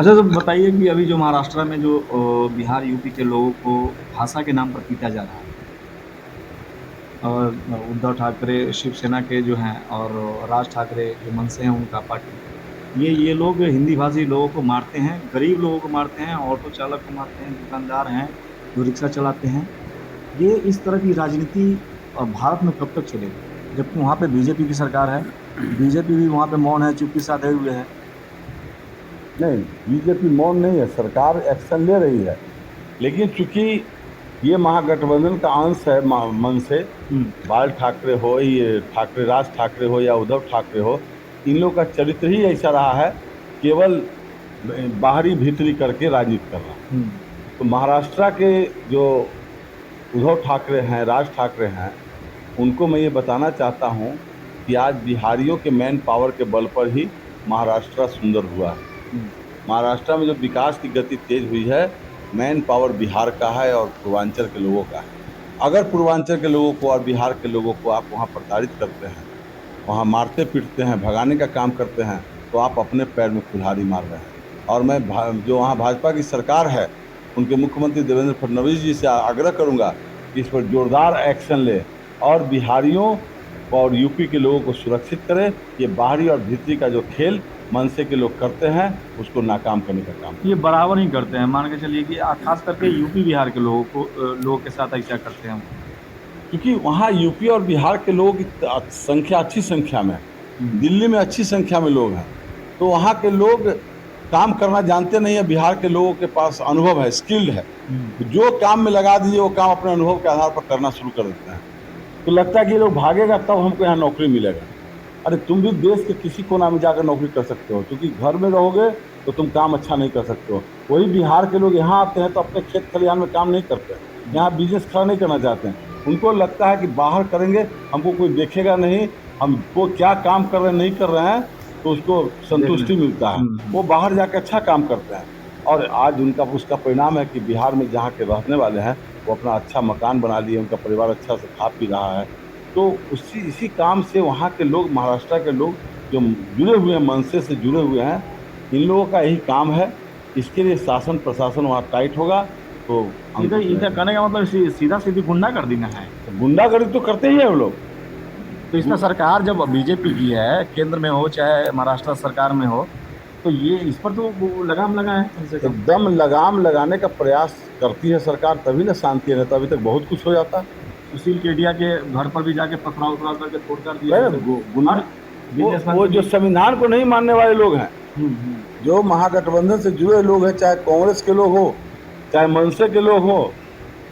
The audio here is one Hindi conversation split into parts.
अच्छा, तो बताइए कि अभी जो महाराष्ट्र में जो बिहार यूपी के लोगों को भाषा के नाम पर पीटा जा रहा है, और उद्धव ठाकरे शिवसेना के जो हैं, और राज ठाकरे जो मनसे हैं उनका पार्टी, ये लोग हिंदी भाषी लोगों को मारते हैं, गरीब लोगों को मारते हैं, ऑटो चालक को मारते हैं, दुकानदार हैं जो रिक्शा चलाते हैं। ये इस तरह की राजनीति भारत में कब तक चलेगी, जबकि वहाँ पे बीजेपी की सरकार है। बीजेपी भी वहाँ पे मौन है, चुप्पी साधे हुए है। नहीं, बीजेपी मौन नहीं है, सरकार एक्शन ले रही है। लेकिन चूंकि ये महागठबंधन का अंश है, मन से हम्म। बाल ठाकरे हो, ये ठाकरे राज ठाकरे हो या उद्धव ठाकरे हो, इन लोग का चरित्र ही ऐसा रहा है, केवल बाहरी भीतरी करके राजनीति करना। हम्म। तो महाराष्ट्र के जो उद्धव ठाकरे हैं, राज ठाकरे हैं, उनको मैं ये बताना चाहता हूँ कि आज बिहारियों के मैन पावर के बल पर ही महाराष्ट्र सुंदर हुआ है। हम्म। महाराष्ट्र में जो विकास की गति तेज हुई है, मैन पावर बिहार का है और पूर्वांचल के लोगों का है। अगर पूर्वांचल के लोगों को और बिहार के लोगों को आप वहाँ प्रताड़ित करते हैं, वहाँ मारते पीटते हैं, भगाने का काम करते हैं, तो आप अपने पैर में कुल्हाड़ी मार रहे हैं। और मैं जो वहाँ भाजपा की सरकार है, उनके मुख्यमंत्री देवेंद्र फडणवीस जी से आग्रह करूंगा कि इस पर जोरदार एक्शन ले और बिहारियों और यूपी के लोगों को सुरक्षित करें। ये बाहरी और भीतरी का जो खेल मनसे के लोग करते हैं, उसको नाकाम करने का काम ये करें। बराबर ही करते हैं, मान के चलिए कि खास करके यूपी बिहार के लोगों को, लोगों के साथ ऐसा करते हैं। क्योंकि वहाँ यूपी और बिहार के लोगों की संख्या अच्छी संख्या में है। हम्म। दिल्ली में अच्छी संख्या में लोग हैं, तो वहाँ के लोग काम करना जानते नहीं है। बिहार के लोगों के पास अनुभव है, स्किल्ड है, हम्म। तो जो काम में लगा दीजिए वो काम अपने अनुभव के आधार पर करना शुरू कर देते हैं। तो लगता है कि ये लोग भागेगा तब हमको यहाँ नौकरी मिलेगा। अरे तुम भी देश के किसी कोना में जाकर नौकरी कर सकते हो, क्योंकि घर में रहोगे तो तुम काम अच्छा नहीं कर सकते हो। वही बिहार के लोग यहाँ आते हैं तो अपने खेत खलिहान में काम नहीं करते हैं, यहाँ बिजनेस खड़ा नहीं करना चाहते हैं। उनको लगता है कि बाहर करेंगे हमको कोई देखेगा नहीं, हमको क्या काम कर रहे हैं नहीं कर रहे हैं, तो उसको देख लें। संतुष्टि मिलता है। वो बाहर जाके अच्छा काम करते हैं। और आज उनका उसका परिणाम है कि बिहार में जहाँ के रहने वाले हैं, वो अपना अच्छा मकान बना लिए, उनका परिवार अच्छा से खा पी रहा है। तो उसी इसी काम से वहाँ के लोग, महाराष्ट्र के लोग जो जुड़े हुए हैं, मनसे से जुड़े हुए हैं, इन लोगों का यही काम है। इसके लिए शासन प्रशासन वहाँ टाइट होगा तो इनका अंकुश इनका रहेगा। कहने का मतलब सीधा सीधी गुंडा कर देना है। तो गुंडागर्दी तो करते ही है वो लोग। तो इसमें सरकार जब बीजेपी की है, केंद्र में हो चाहे महाराष्ट्र सरकार में हो, तो ये इस पर तो वो लगाम लगा है कम से कम। एकदम लगाम लगाने का प्रयास करती है सरकार, तभी ना शांति है, नहीं तो अभी तक बहुत कुछ हो जाता। सुशील केडिया के घर पर भी जाके पथराव उथराव करके तोड़ कर दिए है हैं, ना, तो गुंडा, हर बिजनेसमैन वो को जो भी। संविधान को नहीं मानने वाले लोग हैं, हम्म। जो महागठबंधन से जुड़े लोग हैं, चाहे कांग्रेस के लोग हो चाहे मनसे के लोग हो,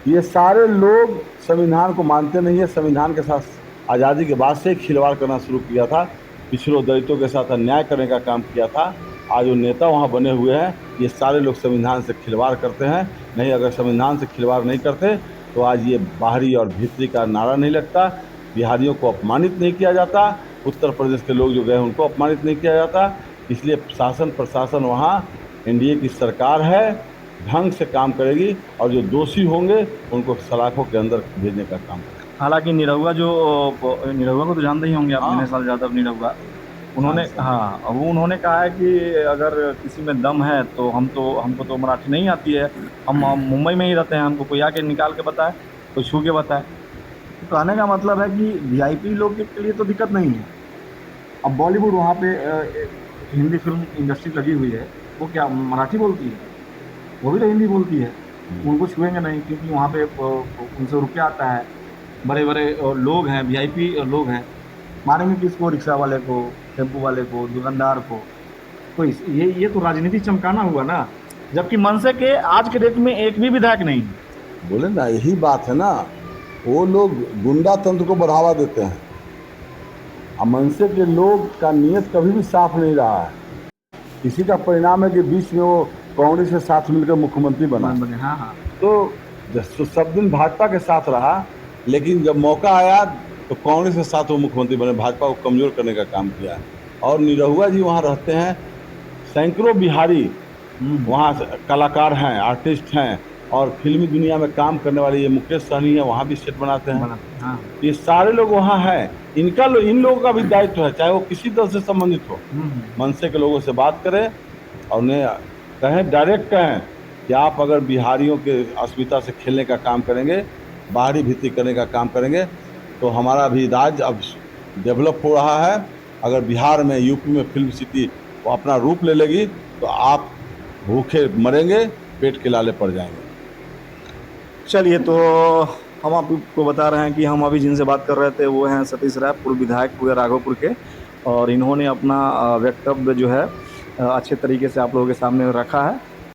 ये सारे लोग संविधान को मानते नहीं है। संविधान के साथ आज़ादी के बाद से खिलवाड़ करना शुरू किया था, पिछड़ों दलितों के साथ अन्याय करने का काम किया था। आज जो नेता वहाँ बने हुए हैं, ये सारे लोग संविधान से खिलवाड़ करते हैं। नहीं, अगर संविधान से खिलवाड़ नहीं करते तो आज ये बाहरी और भीतरी का नारा नहीं लगता, बिहारियों को अपमानित नहीं किया जाता, उत्तर प्रदेश के लोग जो गए उनको अपमानित नहीं किया जाता। इसलिए शासन प्रशासन वहाँ, एनडीए की सरकार है, ढंग से काम करेगी और जो दोषी होंगे उनको सलाखों के अंदर भेजने का काम करेगी। हालांकि निरहुआ जो, निरहुआ को तो जानते ही होंगे आप, दिनेश हाँ, लाल यादव निरहुआ। हाँ उन्होंने, सब। हाँ, अब उन्होंने कहा है कि अगर किसी में दम है तो हमको तो मराठी नहीं आती है, हम मुंबई में ही रहते हैं, हमको कोई आके निकाल के बताए, कोई छू के बताए। तो कहने का मतलब है कि वीआईपी लोग के लिए तो दिक्कत नहीं है। अब बॉलीवुड वहाँ पे हिंदी फिल्म इंडस्ट्री लगी हुई है, वो क्या मराठी बोलती है? वो भी तो हिंदी बोलती है। उनको छुएंगे नहीं, क्योंकि वहाँ पे उनसे रुपया आता है। बड़े बड़े लोग हैं, वीआईपी लोग हैं। मारेंगे किसको? रिक्शा वाले को, टेम्पो वाले को, दुकानदार को। तो ये तो राजनीति चमकाना हुआ ना। जबकि मनसे के आज के डेट में एक भी विधायक नहीं है। बोले ना, यही बात है ना, वो लोग गुंडा तंत्र को बढ़ावा देते हैं। अब मनसे के लोग का नियत कभी भी साफ नहीं रहा है। इसी का परिणाम है कि बीच में वो कांग्रेस के साथ मिलकर मुख्यमंत्री बना। बने, हाँ हाँ। तो सब दिन भाजपा के साथ रहा, लेकिन जब मौका आया तो कांग्रेस के साथ वो मुख्यमंत्री बने, भाजपा को कमजोर करने का काम किया। और निरहुआ जी वहाँ रहते हैं, सैकड़ों बिहारी हम्म। वहाँ कलाकार हैं, आर्टिस्ट हैं, और फिल्मी दुनिया में काम करने वाले ये मुकेश सहनी है, वहाँ भी सेट बनाते हैं। बनाते हैं, हाँ। ये सारे लोग वहाँ हैं। इन लोगों का भी दायित्व है, चाहे वो किसी दल से संबंधित हो, हम्म। मनसे के लोगों से बात करें और उन्हें कहें, डायरेक्ट कहें कि आप अगर बिहारियों के अस्मिता से खेलने का काम करेंगे, बाहरी भित्ति करने का काम करेंगे, तो हमारा भी राज्य अब डेवलप हो रहा है। अगर बिहार में, यूपी में फिल्म सिटी वो अपना रूप ले लेगी तो आप भूखे मरेंगे, पेट के लाले पड़ जाएंगे। चलिए, तो हम आपको बता रहे हैं कि हम अभी जिनसे बात कर रहे थे वो हैं सतीश राय, पूर्व विधायक पूरे राघोपुर के, और इन्होंने अपना वक्तव्य जो है अच्छे तरीके से आप लोगों के सामने रखा है।